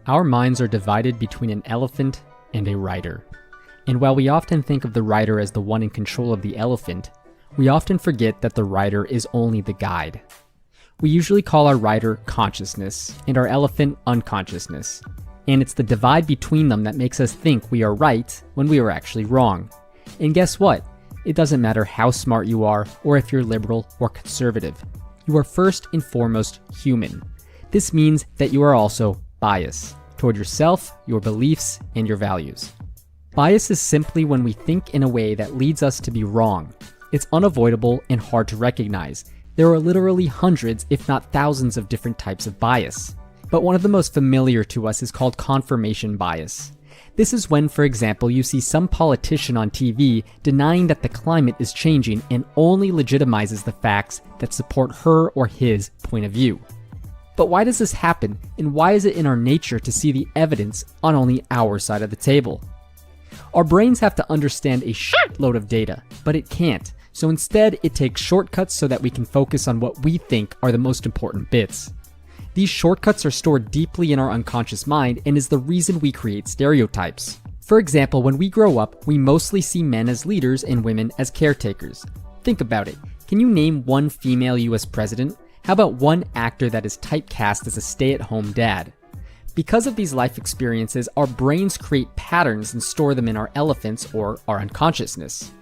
Our minds are divided between an elephant and a rider. And while we often think of the rider as the one in control of the elephant, we often forget that the rider is only the guide. We usually call our rider consciousness and our elephant unconsciousness. And it's the divide between them that makes us think we are right when we are actually wrong. And guess what? It doesn't matter how smart you are or if you're liberal or conservative. You are first and foremost human. This means that you are also biased toward yourself, your beliefs, and your values. Bias is simply when we think in a way that leads us to be wrong. It's unavoidable and hard to recognize. There are literally hundreds, if not thousands, of different types of bias. But one of the most familiar to us is called confirmation bias. This is when, for example, you see some politician on TV denying that the climate is changing and only legitimizes the facts that support her or his point of view. But why does this happen, and why is it in our nature to see the evidence on only our side of the table? Our brains have to understand a shitload of data, but it can't. So instead, it takes shortcuts so that we can focus on what we think are the most important bits. These shortcuts are stored deeply in our unconscious mind and is the reason we create stereotypes. For example, when we grow up, we mostly see men as leaders and women as caretakers. Think about it. Can you name one female US president? How about one actor that is typecast as a stay-at-home dad? Because of these life experiences, our brains create patterns and store them in our elephants or our unconsciousness.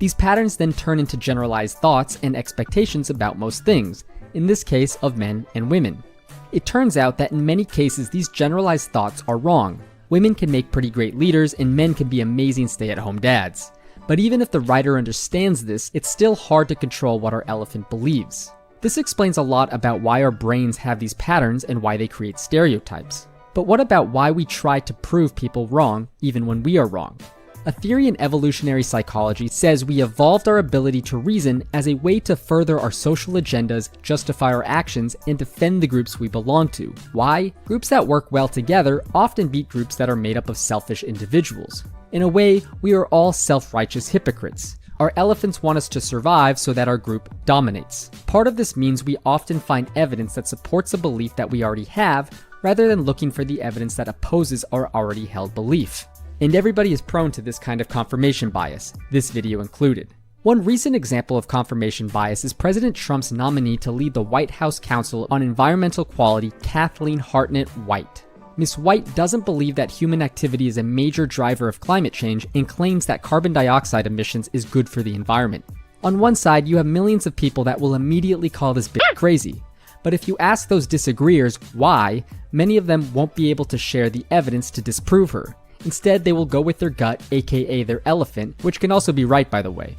These patterns then turn into generalized thoughts and expectations about most things, in this case of men and women. It turns out that in many cases these generalized thoughts are wrong. Women can make pretty great leaders and men can be amazing stay-at-home dads. But even if the writer understands this, it's still hard to control what our elephant believes. This explains a lot about why our brains have these patterns and why they create stereotypes. But what about why we try to prove people wrong even when we are wrong? A theory in evolutionary psychology says we evolved our ability to reason as a way to further our social agendas, justify our actions, and defend the groups we belong to. Why? Groups that work well together often beat groups that are made up of selfish individuals. In a way, we are all self-righteous hypocrites. Our elephants want us to survive so that our group dominates. Part of this means we often find evidence that supports a belief that we already have, rather than looking for the evidence that opposes our already held belief. And everybody is prone to this kind of confirmation bias, this video included. One recent example of confirmation bias is President Trump's nominee to lead the White House Council on Environmental Quality, Kathleen Hartnett-White. Ms. White doesn't believe that human activity is a major driver of climate change and claims that carbon dioxide emissions is good for the environment. On one side, you have millions of people that will immediately call this bitch crazy. But if you ask those disagreeers why, many of them won't be able to share the evidence to disprove her. Instead, they will go with their gut, aka their elephant, which can also be right, by the way.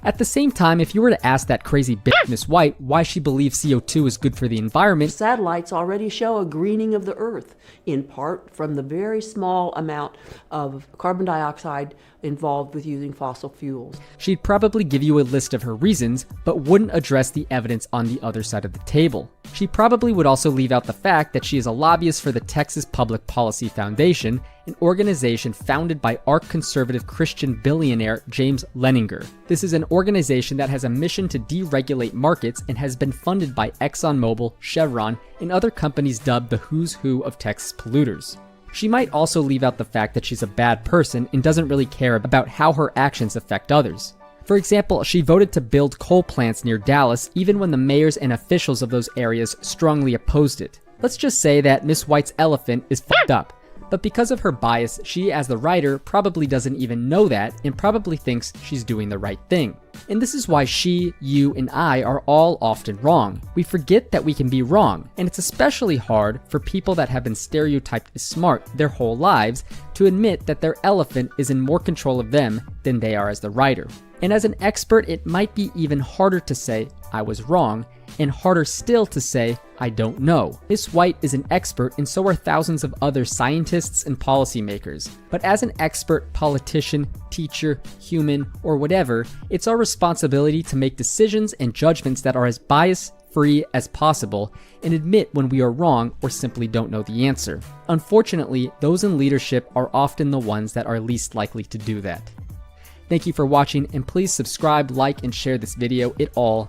At the same time, if you were to ask that crazy bitch Miss White why she believes CO2 is good for the environment, satellites already show a greening of the Earth, in part from the very small amount of carbon dioxide involved with using fossil fuels. She'd probably give you a list of her reasons, but wouldn't address the evidence on the other side of the table. She probably would also leave out the fact that she is a lobbyist for the Texas Public Policy Foundation, an organization founded by arch-conservative Christian billionaire James Leninger. This is an organization that has a mission to deregulate markets and has been funded by ExxonMobil, Chevron, and other companies dubbed the who's who of Texas polluters. She might also leave out the fact that she's a bad person and doesn't really care about how her actions affect others. For example, she voted to build coal plants near Dallas even when the mayors and officials of those areas strongly opposed it. Let's just say that Miss White's elephant is fucked up. But because of her bias, she as the writer probably doesn't even know that and probably thinks she's doing the right thing. And this is why she, you, and I are all often wrong. We forget that we can be wrong, and it's especially hard for people that have been stereotyped as smart their whole lives to admit that their elephant is in more control of them than they are as the writer. And as an expert, it might be even harder to say, I was wrong, and harder still to say, I don't know. Miss White is an expert and so are thousands of other scientists and policymakers. But as an expert, politician, teacher, human, or whatever, it's our responsibility to make decisions and judgments that are as bias-free as possible and admit when we are wrong or simply don't know the answer. Unfortunately, those in leadership are often the ones that are least likely to do that. Thank you for watching, and please subscribe, like, and share this video. It all